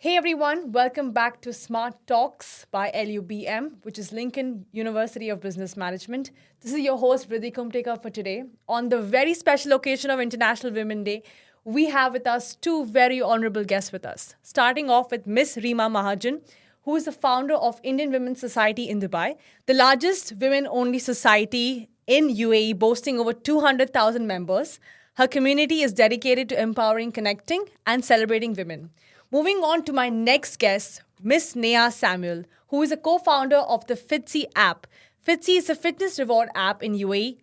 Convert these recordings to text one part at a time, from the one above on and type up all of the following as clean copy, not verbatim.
Hey everyone, welcome back to Smart Talks by LUBM, which is Lincoln University of Business Management. This is your host, Vidhi Kumtekar, for today. On the very special occasion of International Women's Day, we have with us two very honorable guests with us. Starting off with Miss Reema Mahajan, who is the founder of Indian Women's Society in Dubai, the largest women-only society in UAE, boasting over 200,000 members. Her community is dedicated to empowering, connecting, and celebrating women. Moving on to my next guest, Miss Neha Samuel, who is a co-founder of the Fitze app. Fitze is a fitness reward app in UAE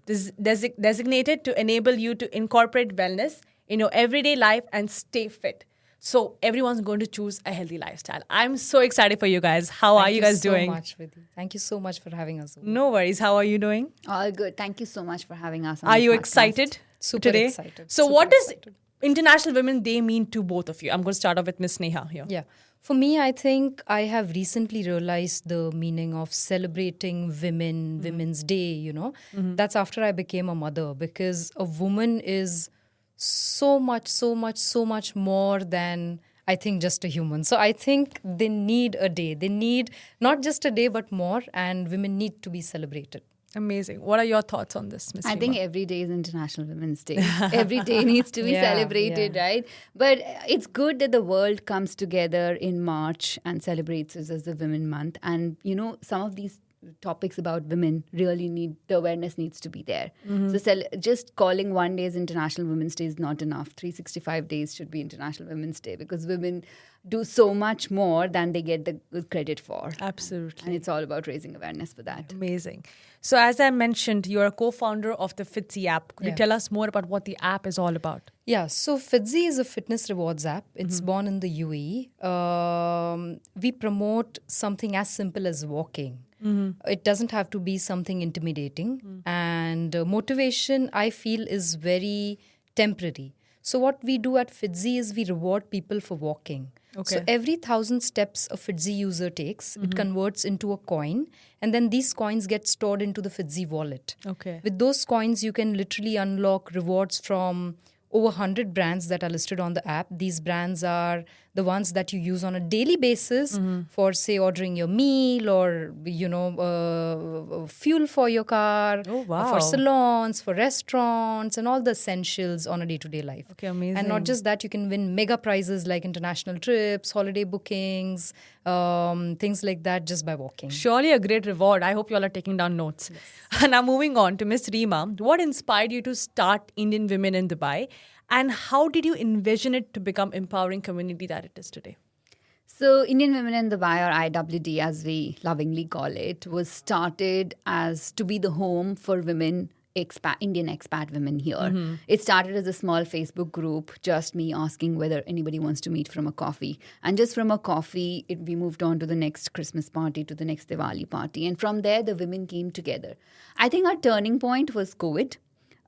designated to enable you to incorporate wellness in your everyday life and stay fit. So everyone's going to choose a healthy lifestyle. I'm so excited for you guys. How are you guys doing? Thank you so much, Vidhi. Thank you so much for having us. No worries. How are you doing? All good. Thank you so much for having us on Are the you podcast. excited Super today? excited. So Super what does excited. International Women's Day mean to both of you? I'm going to start off with Miss Neha here. Yeah. For me, I think I have recently realized the meaning of celebrating women, Women's Day, That's after I became a mother, because a woman is so much more than, I think, just a human. So I think they need a day. They need not just a day, but more, and women need to be celebrated. Amazing. What are your thoughts on this, Miss I Reema? think every day is International Women's Day. Every day needs to be Yeah, celebrated, yeah. right? But it's good that the world comes together in March and celebrates this as the Women Month. And, some of these topics about women really the awareness needs to be there. So just calling one day as International Women's Day is not enough. 365 days should be International Women's Day, because women do so much more than they get the credit for. Absolutely. And it's all about raising awareness for that. Amazing. So as I mentioned, you're a co-founder of the Fitze app. Could you Yeah. tell us more about what the app is all about? Yeah, so Fitze is a fitness rewards app. It's born in the UAE. We promote something as simple as walking. It doesn't have to be something intimidating. And motivation, I feel, is very temporary. So what we do at Fitze is we reward people for walking. Okay. So every 1,000 steps a Fitze user takes, it converts into a coin. And then these coins get stored into the Fitze wallet. Okay. With those coins, you can literally unlock rewards from over 100 brands that are listed on the app. These brands are the ones that you use on a daily basis for, say, ordering your meal or, fuel for your car, Oh, or wow. for salons, for restaurants, and all the essentials on a day-to-day life. Okay, amazing. And not just that, you can win mega prizes like international trips, holiday bookings, things like that just by walking. Surely a great reward. I hope you all are taking down notes. Now moving on to Miss Reema. What inspired you to start Indian Women in Dubai? And how did you envision it to become empowering community that it is today? So, Indian Women in Dubai, or IWD as we lovingly call it, was started as to be the home for women, Indian expat women here. It started as a small Facebook group, just me asking whether anybody wants to meet from a coffee. And just from a coffee, we moved on to the next Christmas party, to the next Diwali party. And from there, the women came together. I think our turning point was COVID.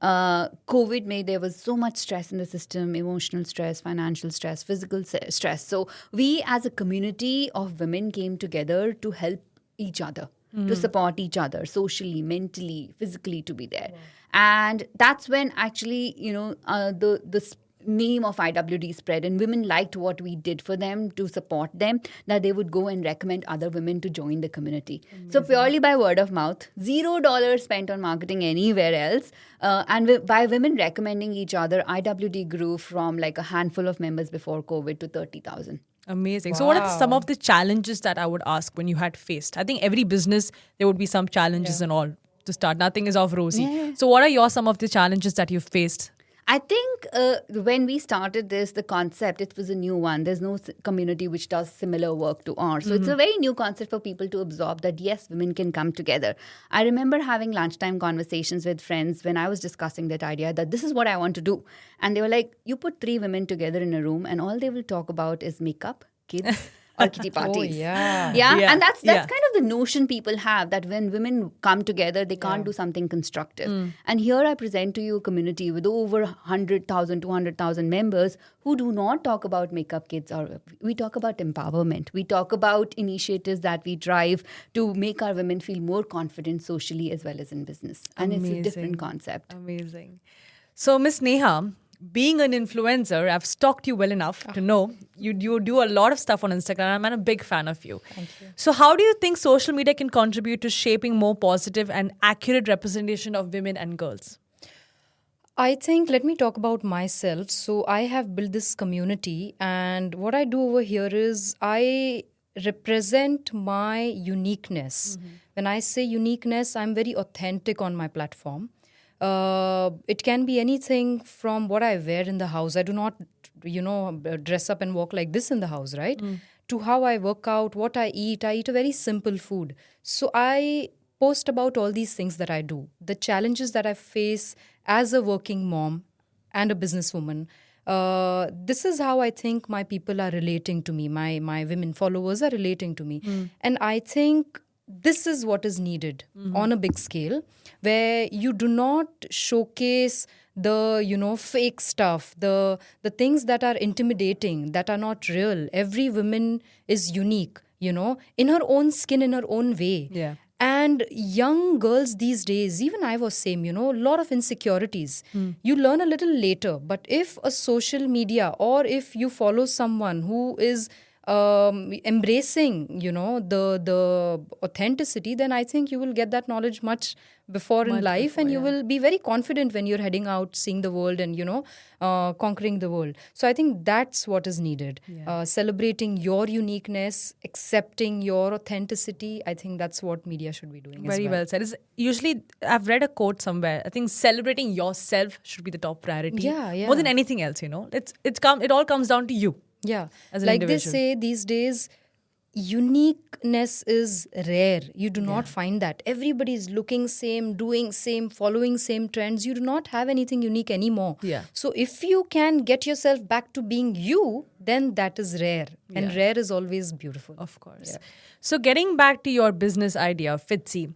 COVID there was so much stress in the system, emotional stress, financial stress, physical stress. So we as a community of women came together to help each other, to support each other socially, mentally, physically, to be there. And that's when actually, the name of IWD spread, and women liked what we did for them to support them, that they would go and recommend other women to join the community. So purely by word of mouth, $0 spent on marketing anywhere else. And by women recommending each other, IWD grew from like a handful of members before COVID to 30,000. Amazing. So what are some of the challenges that I would ask when you had faced? I think every business, there would be some challenges and all to start. Nothing is off rosy. Yeah. So what are some of the challenges that you've faced? I think when we started this, the concept, it was a new one. There's no community which does similar work to ours. So it's a very new concept for people to absorb that, yes, women can come together. I remember having lunchtime conversations with friends when I was discussing that idea that this is what I want to do. And they were like, you put 3 women together in a room and all they will talk about is makeup, kids, or kitty parties. yeah. Yeah. And that's Yeah. kind of the notion people have, that when women come together, they can't do something constructive. And here I present to you a community with over 100,000, 200,000 members who do not talk about makeup kits, or we talk about empowerment. We talk about initiatives that we drive to make our women feel more confident socially as well as in business. And it's a Amazing. different concept. Amazing. So Miss Neha, being an influencer, I've stalked you well enough to know you do a lot of stuff on Instagram. I'm a big fan of you. Thank you. So how do you think social media can contribute to shaping more positive and accurate representation of women and girls? I think, let me talk about myself. So I have built this community, and what I do over here is I represent my uniqueness. When I say uniqueness, I'm very authentic on my platform. It can be anything from what I wear in the house. I do not, dress up and walk like this in the house, right? To how I work out, what I eat. I eat a very simple food. So I post about all these things that I do, the challenges that I face as a working mom and a businesswoman. This is how I think my people are relating to me. My women followers are relating to me. And I think this is what is needed on a big scale, where you do not showcase the fake stuff, the things that are intimidating, that are not real. Every woman is unique, in her own skin, in her own way. Yeah. And young girls these days, even I was same, a lot of insecurities. You learn a little later. But if a social media, or if you follow someone who is embracing, the authenticity, then I think you will get that knowledge much before in life, and you will be very confident when you're heading out, seeing the world, and conquering the world. So I think that's what is needed. Celebrating your uniqueness, accepting your authenticity. I think that's what media should be doing. Very well said. It's usually, I've read a quote somewhere. I think celebrating yourself should be the top priority. Yeah. More than anything else. It all comes down to you. Yeah, as an like individual. They say these days, uniqueness is rare. You do not find that. Everybody is looking same, doing same, following same trends. You do not have anything unique anymore. Yeah. So if you can get yourself back to being you, then that is rare. And rare is always beautiful. Of course. Yeah. So getting back to your business idea, Fitze,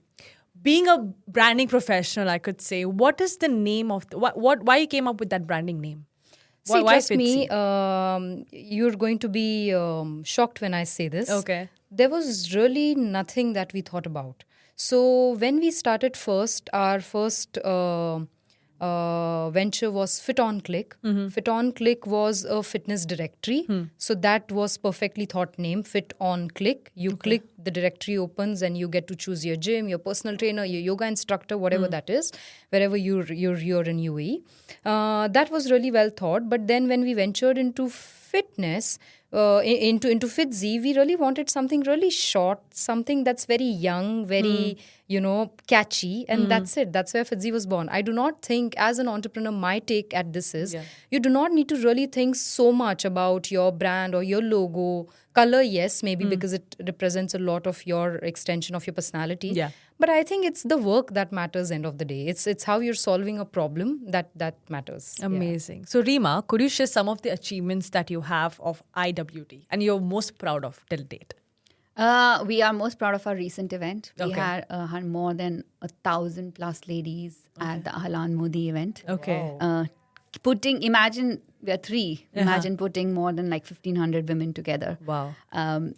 being a branding professional, I could say, what is the name of why you came up with that branding name? See, trust me, you're going to be shocked when I say this. Okay. There was really nothing that we thought about. So when we started our first venture was Fit on Click. Fit on Click was a fitness directory. So that was perfectly thought name, Fit on Click. You click, the directory opens, and you get to choose your gym, your personal trainer, your yoga instructor, whatever that is, wherever you're in UAE. That was really well thought. But then when we ventured into fitness, into Fitze, we really wanted something really short, something that's very young, very catchy, and that's it. That's where Fitze was born. I do not think, as an entrepreneur, my take at this is you do not need to really think so much about your brand or your logo. Color, yes, maybe because it represents a lot of your extension of your personality. Yeah. But I think it's the work that matters end of the day. It's how you're solving a problem that matters. Amazing. So Reema, could you share some of the achievements that you have of IWT and you're most proud of till date? We are most proud of our recent event. We had more than 1,000+ ladies at the Ahlan Modi event. Okay. Wow. Imagine we are three. Imagine putting more than 1,500 women together. Wow.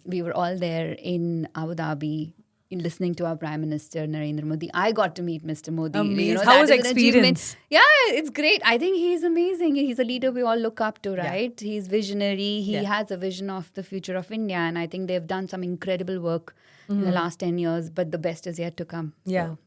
We were all there in Abu Dhabi, listening to our Prime Minister Narendra Modi. I got to meet Mr. Modi. Amazing. How was the experience? Yeah, it's great. I think he's amazing. He's a leader we all look up to, right? Yeah. He's visionary. He has a vision of the future of India, and I think they've done some incredible work in the last 10 years, but the best is yet to come. Yeah. So,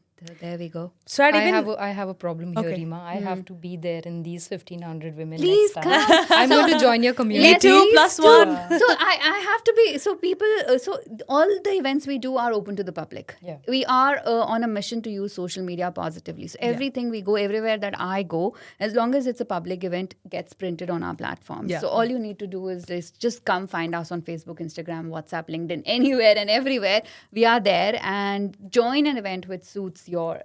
there we go. So I have a problem here, Reema. I have to be there in these 1,500 women. Please next time. come. I'm going to join your community. Me too, +1. So I have to be. So people. So all the events we do are open to the public. Yeah. We are on a mission to use social media positively. So everything we go, everywhere that I go, as long as it's a public event, gets printed on our platform. Yeah. So all you need to do is just come find us on Facebook, Instagram, WhatsApp, LinkedIn, anywhere and everywhere. We are there, and join an event which suits your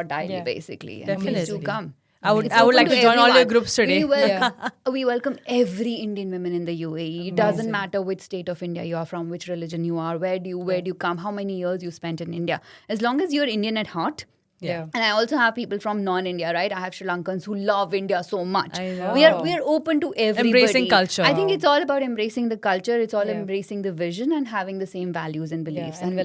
diary, basically. Definitely. Please do come. I would like to join all your groups today. We welcome every Indian woman in the UAE. It doesn't matter which state of India you are from, which religion you are, where do you come, how many years you spent in India. As long as you're Indian at heart. Yeah. And I also have people from non-India, right? I have Sri Lankans who love India so much. I know. We are open to everybody. Embracing culture. I think it's all about embracing the culture. It's all embracing the vision and having the same values and beliefs. And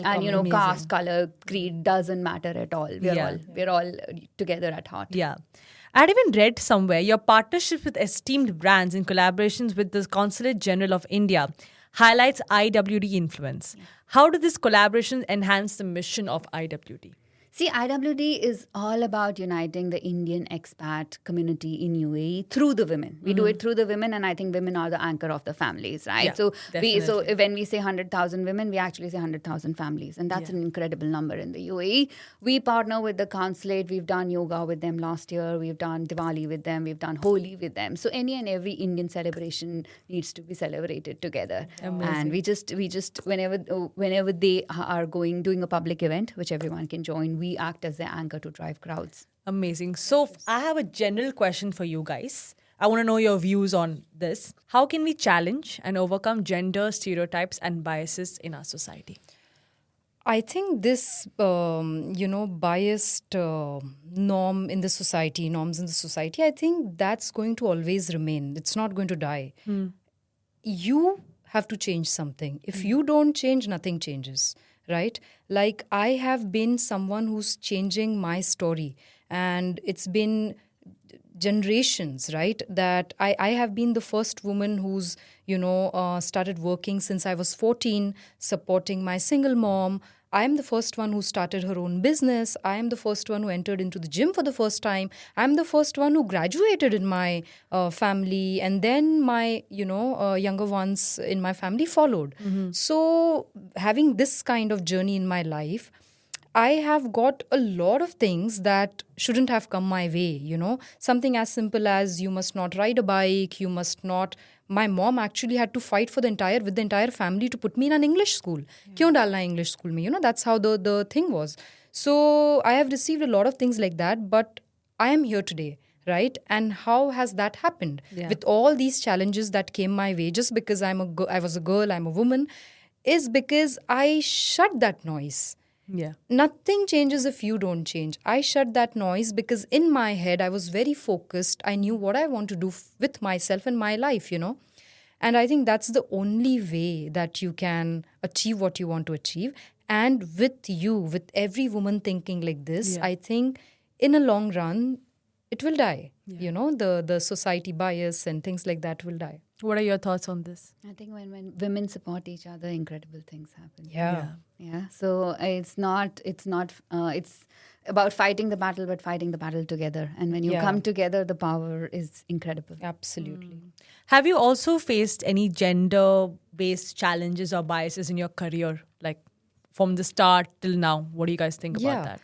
caste, color, creed doesn't matter at all. We're all together at heart. Yeah. I'd even read somewhere your partnership with esteemed brands in collaborations with the Consulate General of India highlights IWD influence. How do these collaborations enhance the mission of IWD? See, IWD is all about uniting the Indian expat community in UAE through the women. We do it through the women, and I think women are the anchor of the families, right? Yeah, so definitely. when we say 100,000 women, we actually say 100,000 families, and that's an incredible number in the UAE. We partner with the consulate. We've done yoga with them last year. We've done Diwali with them. We've done Holi with them. So any and every Indian celebration needs to be celebrated together. Amazing. And we just whenever they are doing a public event, which everyone can join, we act as the anchor to drive crowds. Amazing. So I have a general question for you guys. I want to know your views on this. How can we challenge and overcome gender stereotypes and biases in our society? I think this, biased norms in the society, I think that's going to always remain. It's not going to die. You have to change something. If you don't change, nothing changes, right? Like, I have been someone who's changing my story, and it's been generations, right? That I have been the first woman who's, started working since I was 14, supporting my single mom. I am the first one who started her own business. I am the first one who entered into the gym for the first time. I'm the first one who graduated in my family, and then my, younger ones in my family followed. So having this kind of journey in my life, I have got a lot of things that shouldn't have come my way, Something as simple as you must not ride a bike, you must not... My mom actually had to fight with the entire family to put me in an English school. Kyun dalna hai English school mein? That's how the thing was. So I have received a lot of things like that, but I am here today, right? And how has that happened? With all these challenges that came my way, just because I was a girl, I'm a woman, is because I shut that noise. Yeah. Nothing changes if you don't change. I shut that noise because in my head, I was very focused. I knew what I want to do with myself and my life, And I think that's the only way that you can achieve what you want to achieve. And with every woman thinking like this, I think in a long run, it will die. The society bias and things like that will die. What are your thoughts on this? I think when women support each other, incredible things happen. Yeah. So it's about fighting the battle, but fighting the battle together. And when you come together, the power is incredible. Absolutely. Have you also faced any gender-based challenges or biases in your career, like from the start till now? What do you guys think about that?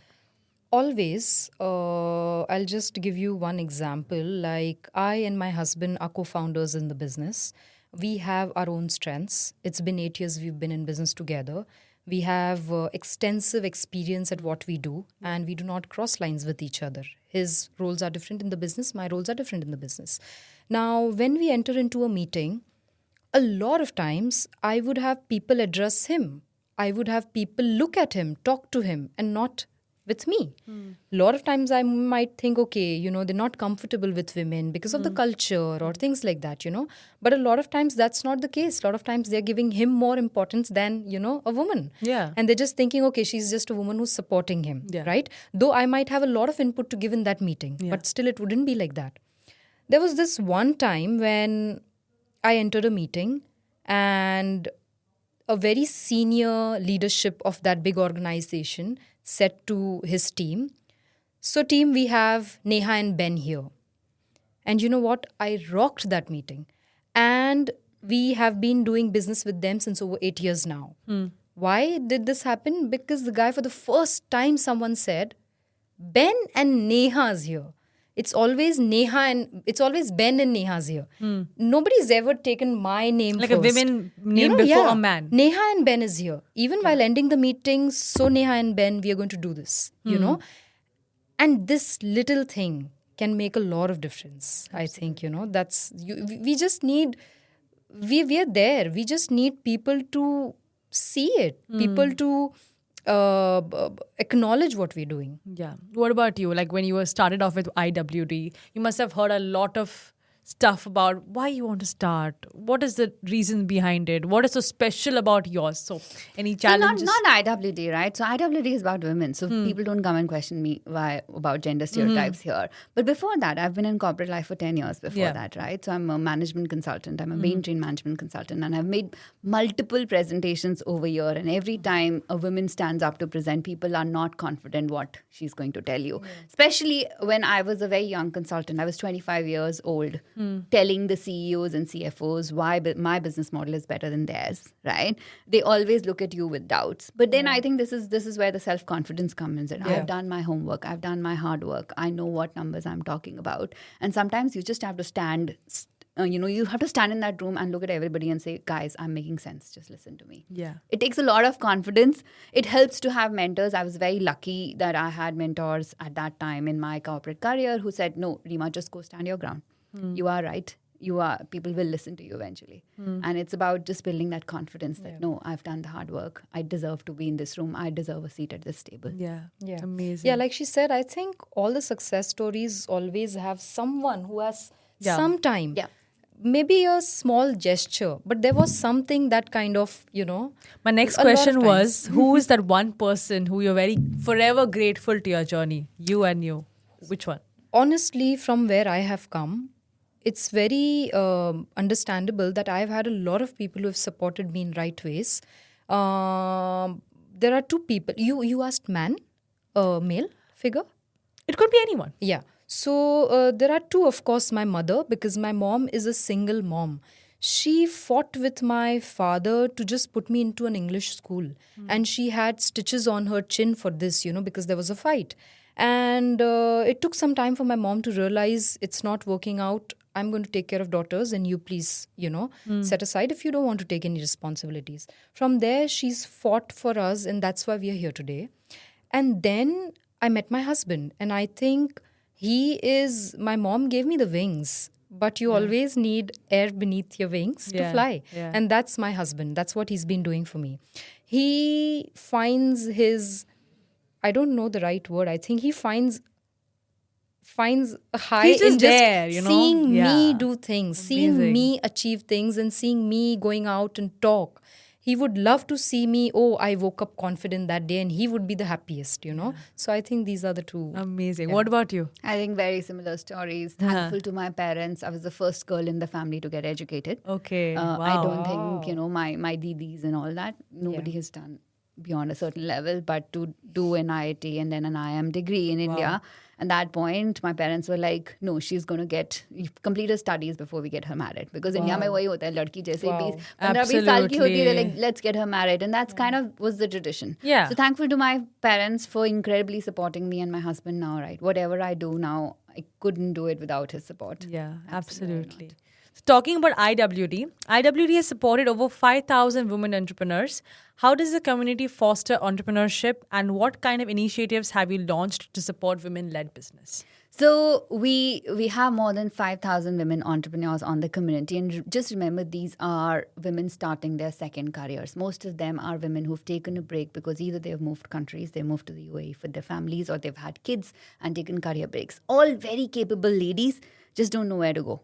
Always. I'll just give you one example. Like, I and my husband are co-founders in the business. We have our own strengths. It's been 8 years we've been in business together. We have extensive experience at what we do, and we do not cross lines with each other. His roles are different in the business. My roles are different in the business. Now, when we enter into a meeting, a lot of times I would have people address him. I would have people look at him, talk to him, and not with me. A lot of times I might think, okay, they're not comfortable with women because of the culture or things like that, But a lot of times that's not the case. A lot of times they're giving him more importance than, a woman. Yeah. And they're just thinking, okay, she's just a woman who's supporting him, right? Though I might have a lot of input to give in that meeting, but still it wouldn't be like that. There was this one time when I entered a meeting and a very senior leadership of that big organization said to his team, so team, we have Neha and Ben here. And you know what? I rocked that meeting. And we have been doing business with them since over 8 years now. Why did this happen? Because the guy, for the first time, someone said, Ben and Neha's here. It's always Ben and Neha's here. Nobody's ever taken my name like first. a women name before a man. Neha and Ben is here. Even while ending the meeting, so Neha and Ben, we are going to do this, And this little thing can make a lot of difference. Absolutely. I think, we just need, we are there. We just need people to see it, people to acknowledge what we're doing. Yeah. What about you? Like, when you were started off with IWD, you must have heard a lot of stuff about why you want to start. What is the reason behind it? What is so special about yours? So any challenges? So not IWD, right? So IWD is about women. So people don't come and question me why about gender stereotypes here. But before that, I've been in corporate life for 10 years before that, right? So I'm a management consultant. I'm a mainstream management consultant. And I've made multiple presentations over here. And every time a woman stands up to present, people are not confident what she's going to tell you. Especially when I was a very young consultant. I was 25 years old, telling the CEOs and CFOs why my business model is better than theirs, right? They always look at you with doubts. But then I think this is where the self-confidence comes in. I've done my homework. I've done my hard work. I know what numbers I'm talking about. And sometimes you just have to stand you have to stand in that room and look at everybody and say, guys, I'm making sense. Just listen to me. Yeah. It takes a lot of confidence. It helps to have mentors. I was very lucky that I had mentors at that time in my corporate career who said, no, Reema, just go stand your ground. You are right. People will listen to you eventually. And it's about just building that confidence that, no, I've done the hard work. I deserve to be in this room. I deserve a seat at this table. Yeah. Amazing. Yeah, like she said, I think all the success stories always have someone who has some time. Yeah. Maybe a small gesture, but there was something that kind of, My next a lot of question times. was, who is that one person who you're very forever grateful to your journey? You and you. Which one? Honestly, from where I have come, it's very understandable that I've had a lot of people who have supported me in right ways. There are two people. You asked male figure? It could be anyone. Yeah. So there are two, of course, my mother, because my mom is a single mom. She fought with my father to just put me into an English school. And she had stitches on her chin for this, because there was a fight. And it took some time for my mom to realize it's not working out. I'm going to take care of daughters and you please, set aside if you don't want to take any responsibilities. From there, she's fought for us and that's why we are here today. And then I met my husband and I think my mom gave me the wings, but you always need air beneath your wings to fly. Yeah. And that's my husband. That's what he's been doing for me. He finds I don't know the right word. I think he finds a high He's just in just there, seeing Yeah. me do things, seeing Amazing. me achieve things and seeing me going out and talk. He would love to see me, I woke up confident that day, and he would be the happiest, So I think these are the two. Amazing. What about you? I think very similar stories. Thankful to my parents. I was the first girl in the family to get educated. Okay. I Wow. don't think, my didis and all that, nobody has done beyond a certain level, but to do an IIT and then an IIM degree in India. At that point, my parents were like, no, she's going to complete her studies before we get her married. Because India mein wahi hota hai, ladki jaise 15-20 saal ki hoti hai, they're like, let's get her married. And that's kind of was the tradition. Yeah. So thankful to my parents for incredibly supporting me and my husband now, right? Whatever I do now, I couldn't do it without his support. Yeah, absolutely. So talking about IWD has supported over 5,000 women entrepreneurs. How does the community foster entrepreneurship and what kind of initiatives have you launched to support women-led business? So we have more than 5,000 women entrepreneurs on the community. And just remember, these are women starting their second careers. Most of them are women who've taken a break because either they've moved countries, they moved to the UAE for their families, or they've had kids and taken career breaks. All very capable ladies, just don't know where to go.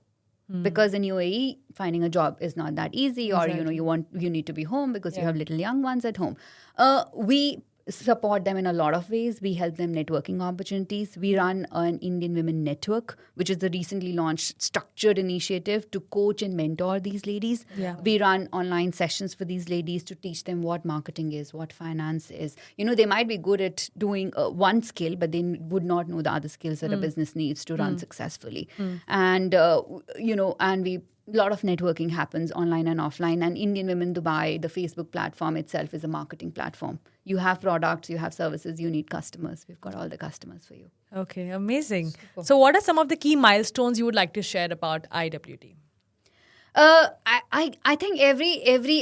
Because in UAE, finding a job is not that easy, or you need to be home because you have little young ones at home. We support them in a lot of ways. We help them networking opportunities. We run an Indian Women Network, which is the recently launched structured initiative to coach and mentor these ladies. Yeah. We run online sessions for these ladies to teach them what marketing is, what finance is. They might be good at doing one skill, but they would not know the other skills that a business needs to run successfully. And, and we a lot of networking happens online and offline. And Indian Women Dubai, the Facebook platform itself, is a marketing platform. You have products, you have services, you need customers. We've got all the customers for you. Okay, amazing. So what are some of the key milestones you would like to share about IWD? I think every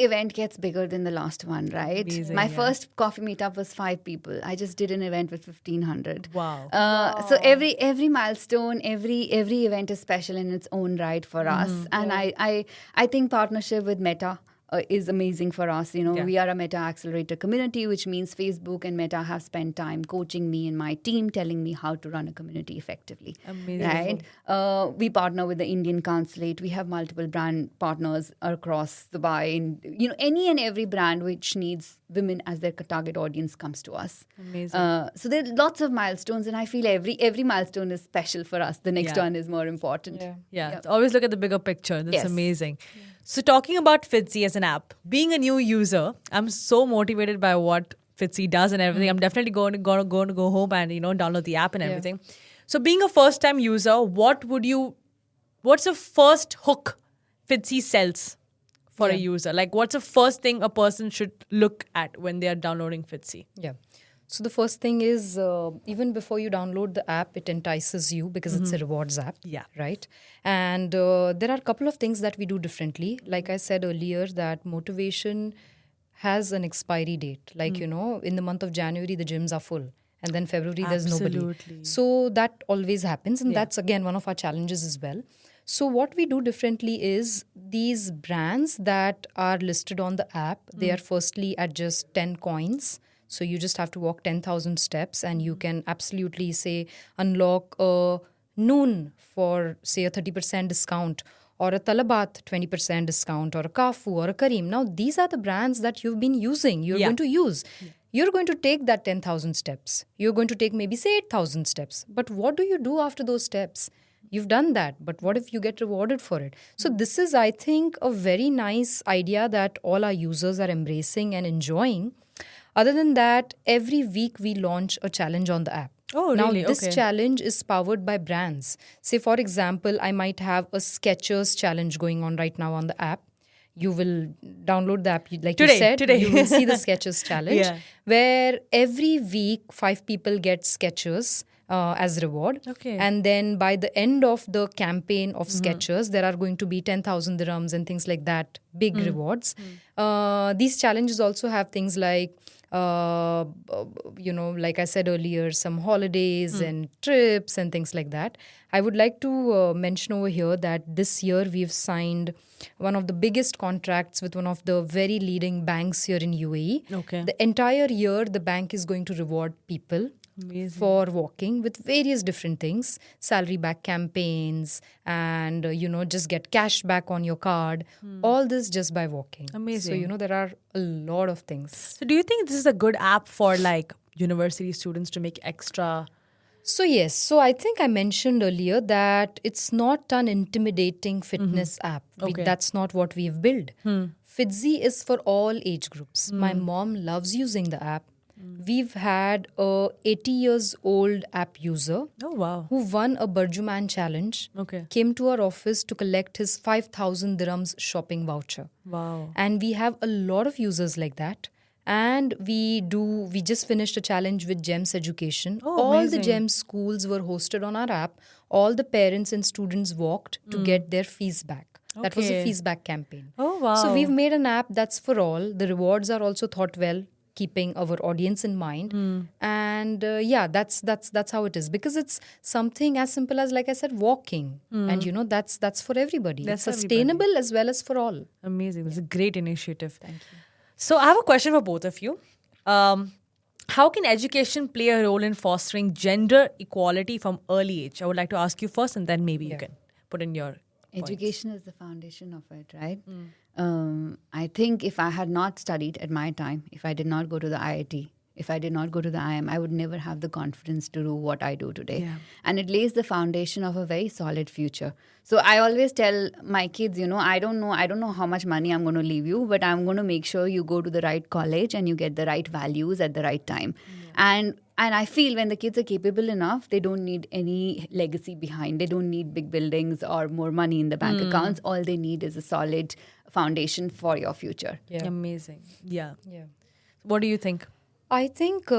event gets bigger than the last one, right? Amazing, My yeah. first coffee meetup was 5 people. I just did an event with 1,500. Wow. So every milestone, every event is special in its own right for us. And I think partnership with Meta is amazing for us. You know, Yeah. we are a Meta Accelerator community, which means Facebook and Meta have spent time coaching me and my team, telling me how to run a community effectively. Amazing. Right? We partner with the Indian Consulate. We have multiple brand partners across Dubai, and you know, any and every brand which needs women as their target audience comes to us. Amazing. So there are lots of milestones, and I feel every milestone is special for us. The next Yeah. one is more important. Yeah. Always look at the bigger picture. That's Yes. amazing. So talking about Fitze as an app, being a new user, I'm so motivated by what Fitze does and everything. I'm definitely going to go home and download the app and everything. So being a first time user, what's the first hook Fitze sells for a user? Like what's the first thing a person should look at when they are downloading Fitze? Yeah. So the first thing is, even before you download the app, it entices you because it's a rewards app. Yeah. Right? And there are a couple of things that we do differently. Like I said earlier, that motivation has an expiry date. Like, in the month of January, the gyms are full. And then February, there's nobody. Absolutely. So that always happens. And that's, again, one of our challenges as well. So what we do differently is these brands that are listed on the app, they are firstly at just 10 coins. So you just have to walk 10,000 steps and you can absolutely, say, unlock a Noon for, say, a 30% discount, or a Talabat 20% discount, or a Kafu or a Kareem. Now, these are the brands that you've been using, you're going to use. You're going to take that 10,000 steps. You're going to take maybe, say, 8,000 steps. But what do you do after those steps? You've done that, but what if you get rewarded for it? So this is, I think, a very nice idea that all our users are embracing and enjoying. Other than that, every week we launch a challenge on the app. Oh, now, really? this Okay. challenge is powered by brands. Say, for example, I might have a Skechers challenge going on right now on the app. You will download the app, like you said. Today. You will see the Skechers challenge, Yeah. where every week 5 people get Skechers as reward. Okay. And then by the end of the campaign of Skechers, there are going to be 10,000 dirhams and things like that, big rewards. These challenges also have things like, like I said earlier, some holidays and trips and things like that. I would like to mention over here that this year we've signed one of the biggest contracts with one of the very leading banks here in UAE. Okay. The entire year, the bank is going to reward people Amazing. for walking with various different things, salary back campaigns, and just get cash back on your card. All this just by walking. Amazing. So there are a lot of things. So do you think this is a good app for like university students to make extra? So yes, so I think I mentioned earlier that it's not an intimidating fitness app. Okay. That's not what we've built. Fitze is for all age groups. My mom loves using the app. We've had a 80 years old app user Oh, wow. who won a Burjuman challenge, Okay. came to our office to collect his 5,000 dirhams shopping voucher. Wow. And we have a lot of users like that. And we just finished a challenge with GEMS Education. Oh, All amazing. the GEMS schools were hosted on our app. All the parents and students walked to get their fees back. That was a Okay. fees back campaign. Oh, wow. So we've made an app that's for all. The rewards are also thought well, keeping our audience in mind. And that's how it is. Because it's something as simple as, like I said, walking. And that's for everybody. That's it's for sustainable as well as for all. Amazing. That's a great initiative. Thank you. So I have a question for both of you. How can education play a role in fostering gender equality from early age? I would like to ask you first, and then maybe you can put in your points. Education is the foundation of it, right? I think if I had not studied at my time, if I did not go to the IIT, if I did not go to the IIM, I would never have the confidence to do what I do today. Yeah. And it lays the foundation of a very solid future. So I always tell my kids, I don't know how much money I'm going to leave you, but I'm going to make sure you go to the right college and you get the right values at the right time. And I feel when the kids are capable enough, they don't need any legacy behind. They don't need big buildings or more money in the bank accounts. All they need is a solid foundation for your future. Yeah. Amazing. Yeah. Yeah. What do you think? I think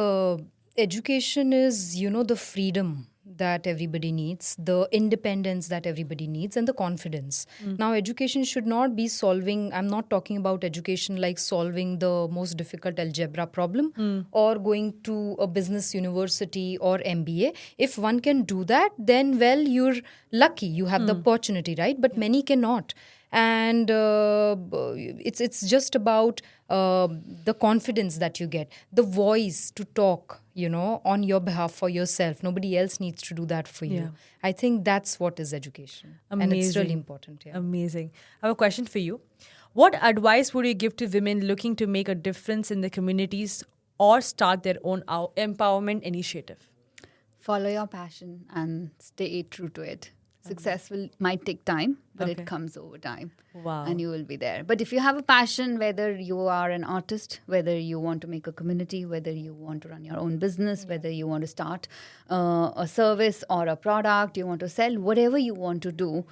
education is, the freedom that everybody needs, the independence that everybody needs, and the confidence. Now, education should not be solving, I'm not talking about education like solving the most difficult algebra problem or going to a business university or MBA. If one can do that, then, well, you're lucky. You have the opportunity, right? But many cannot. And it's just about the confidence that you get, the voice to talk, on your behalf for yourself. Nobody else needs to do that for you. Yeah. I think that's what is education. And it's really important. Yeah. Amazing. I have a question for you. What advice would you give to women looking to make a difference in the communities or start their own empowerment initiative? Follow your passion and stay true to it. Successful might take time, but Okay. it comes over time. Wow. And you will be there. But if you have a passion, whether you are an artist, whether you want to make a community, whether you want to run your own business, whether you want to start a service or a product, you want to sell, whatever you want to do,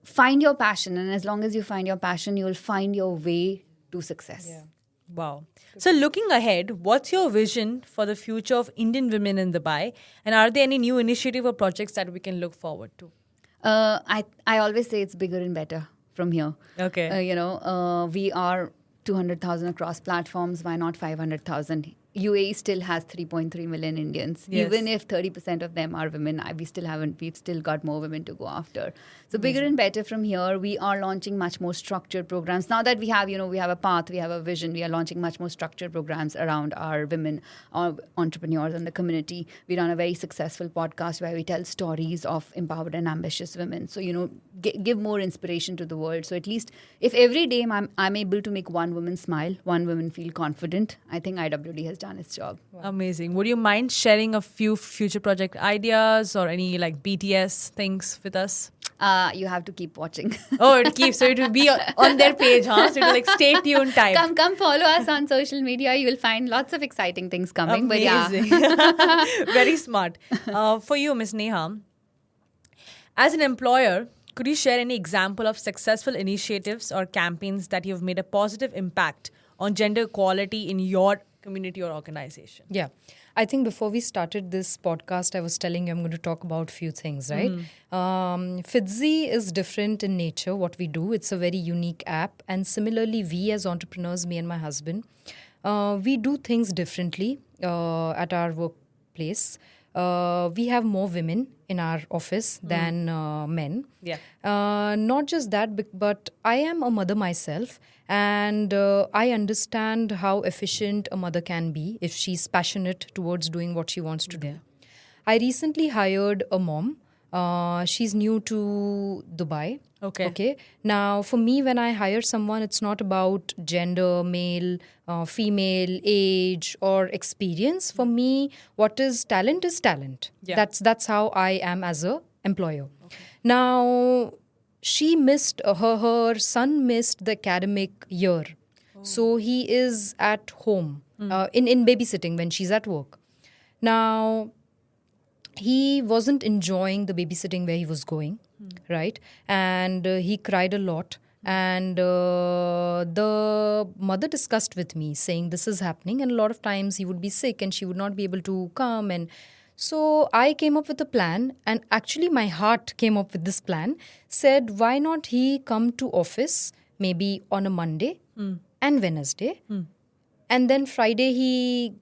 find your passion. And as long as you find your passion, you will find your way to success. Wow. So looking ahead, what's your vision for the future of Indian women in Dubai? And are there any new initiative or projects that we can look forward to? I always say it's bigger and better from here. Okay. We are 200,000 across platforms. Why not 500,000? UAE still has 3.3 million Indians. Yes. Even if 30% of them are women, we've still got more women to go after. So bigger and better from here. We are launching much more structured programs. Now that we have a path, we have a vision, we are launching much more structured programs around our women, our entrepreneurs and the community. We run a very successful podcast where we tell stories of empowered and ambitious women. So, give more inspiration to the world. So at least if every day I'm able to make one woman smile, one woman feel confident, I think IWD has done its job. Wow. Amazing. Would you mind sharing a few future project ideas or any like BTS things with us? You have to keep watching. Oh, so it will be on their page, huh? So it will like stay tuned type. Come follow us on social media. You will find lots of exciting things coming. Amazing. But yeah. Very smart. For you, Ms. Neha, as an employer, could you share any example of successful initiatives or campaigns that you've made a positive impact on gender equality in your community or organization? Yeah. I think before we started this podcast, I was telling you I'm going to talk about a few things, right? Fitze is different in nature, what we do. It's a very unique app. And similarly, we as entrepreneurs, me and my husband, we do things differently at our workplace. We have more women in our office than men. Yeah. Not just that, but I am a mother myself, and I understand how efficient a mother can be if she's passionate towards doing what she wants to do. I recently hired a mom. She's new to Dubai. Okay. Now, for me, when I hire someone, it's not about gender, male, female, age, or experience. For me, what is talent is talent. Yeah. That's how I am as a employer. Okay. Now, she missed her son missed the academic year, so he is at home in babysitting when she's at work. Now, he wasn't enjoying the babysitting where he was going, right? And he cried a lot. And the mother discussed with me saying this is happening, and a lot of times he would be sick and she would not be able to come. And so I came up with a plan, and actually my heart came up with this plan, said why not he come to office maybe on a Monday and Wednesday. And then Friday,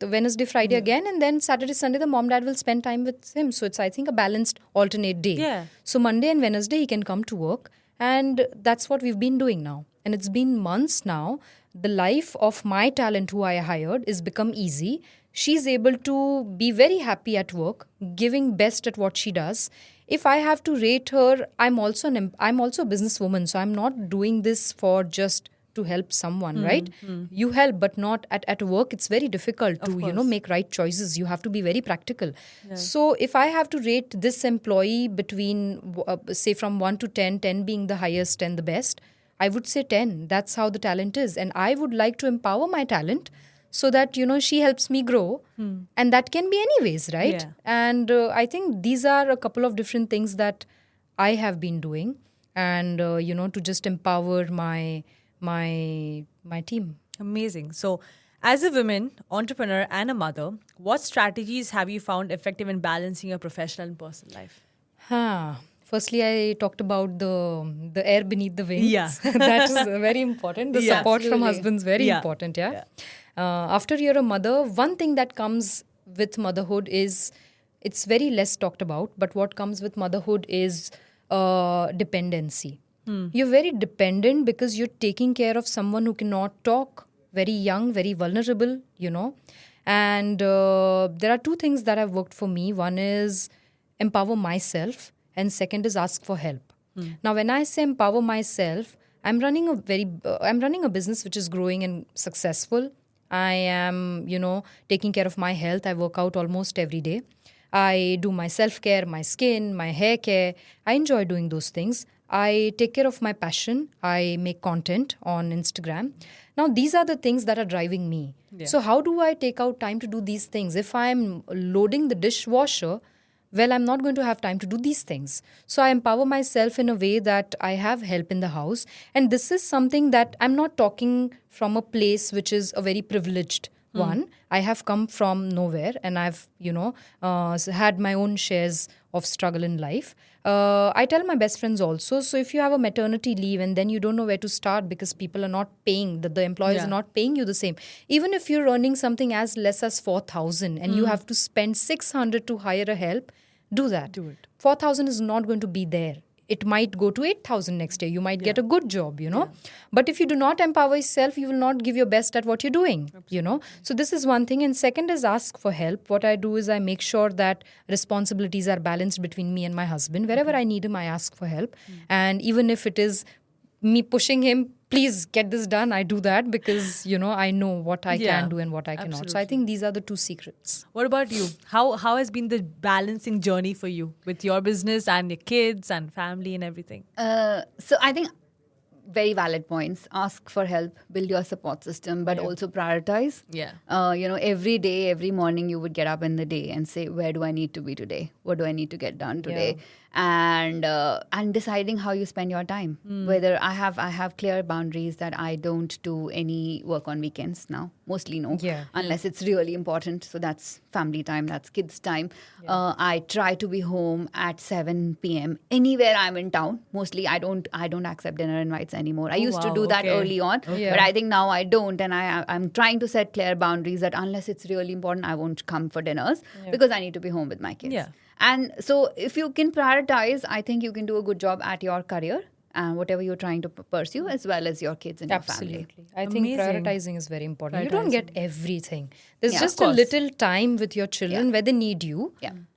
Wednesday, Friday again. And then Saturday, Sunday, the mom, dad will spend time with him. So it's, I think, a balanced alternate day. Yeah. So Monday and Wednesday, he can come to work. And that's what we've been doing now. And it's been months now. The life of my talent who I hired is become easy. She's able to be very happy at work, giving best at what she does. If I have to rate her, I'm also a businesswoman. So I'm not doing this for just to help someone, right? You help, but not at work. It's very difficult to, make right choices. You have to be very practical. Yeah. So if I have to rate this employee between, say from 1 to 10, 10 being the highest and the best, I would say 10. That's how the talent is. And I would like to empower my talent so that, she helps me grow. And that can be anyways, right? Yeah. And I think these are a couple of different things that I have been doing. And, to just empower my team. Amazing. So, as a woman, entrepreneur, and a mother, what strategies have you found effective in balancing your professional and personal life? Firstly, I talked about the air beneath the wings. Yeah. That is very important. The support from husband's very important. Yeah. After you're a mother, one thing that comes with motherhood is, it's very less talked about, but what comes with motherhood is dependency. You're very dependent because you're taking care of someone who cannot talk, very young, very vulnerable, And there are two things that have worked for me. One is empower myself, and second is ask for help. Now, when I say empower myself, I'm running a business which is growing and successful. I am, taking care of my health. I work out almost every day. I do my self-care, my skin, my hair care. I enjoy doing those things. I take care of my passion. I make content on Instagram. Now, these are the things that are driving me. Yeah. So how do I take out time to do these things? If I'm loading the dishwasher, well, I'm not going to have time to do these things. So I empower myself in a way that I have help in the house. And this is something that I'm not talking from a place which is a very privileged one. I have come from nowhere, and I've, had my own shares of struggle in life. I tell my best friends also, so if you have a maternity leave and then you don't know where to start because people are not paying, that the employers are not paying you the same. Even if you're earning something as less as 4,000 and you have to spend 600 to hire a help, do that. Do it. 4,000 is not going to be there. It might go to 8,000 next year. You might get a good job, But if you do not empower yourself, you will not give your best at what you're doing, So this is one thing. And second is ask for help. What I do is I make sure that responsibilities are balanced between me and my husband. Wherever I need him, I ask for help. And even if it is me pushing him, please get this done, I do that because, I know what I can do and what I cannot. So I think these are the two secrets. What about you? How has been the balancing journey for you with your business and your kids and family and everything? So I think very valid points. Ask for help, build your support system, but also prioritize. Yeah. Every day, every morning you would get up in the day and say, where do I need to be today? What do I need to get done today? And deciding how you spend your time. Whether I have clear boundaries that I don't do any work on weekends now. Mostly no. Unless it's really important. So that's family time, that's kids time. I try to be home at 7 p.m. anywhere I'm in town. Mostly I don't accept dinner invites anymore. I used to do that early on, but I think now I don't, and I'm trying to set clear boundaries that unless it's really important, I won't come for dinners because I need to be home with my kids. And so if you can prioritize, I think you can do a good job at your career and whatever you're trying to pursue, as well as your kids and your family. I think prioritizing is very important. You don't get everything. There's just a little time with your children where they need you.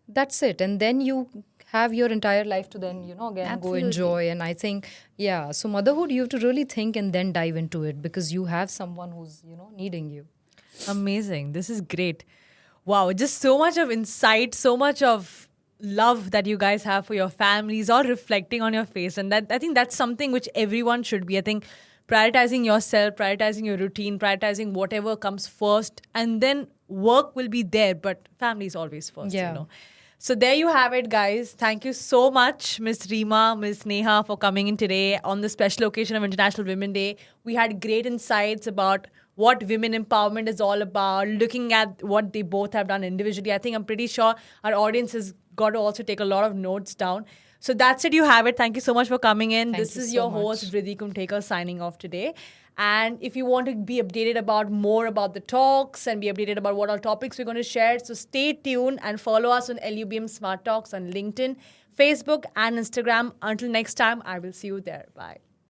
That's it. And then you have your entire life to then, again go enjoy. And I think, so motherhood, you have to really think and then dive into it because you have someone who's, needing you. Amazing. This is great. Wow. Just so much of insight, so much of love that you guys have for your families, all reflecting on your face. And that I think that's something which everyone should be. I think prioritizing yourself, prioritizing your routine, prioritizing whatever comes first, and then work will be there, but family is always first, So there you have it, guys. Thank you so much, Miss Reema, Miss Neha, for coming in today on the special occasion of International Women's Day. We had great insights about what women empowerment is all about, looking at what they both have done individually. I think I'm pretty sure our audience has got to also take a lot of notes down. So that's it. You have it. Thank you so much for coming in. This is your host, Riddhi Kumtekar, signing off today. And if you want to be updated about more about the talks and be updated about what all topics we're going to share, so stay tuned and follow us on LUBM Smart Talks on LinkedIn, Facebook, and Instagram. Until next time, I will see you there. Bye.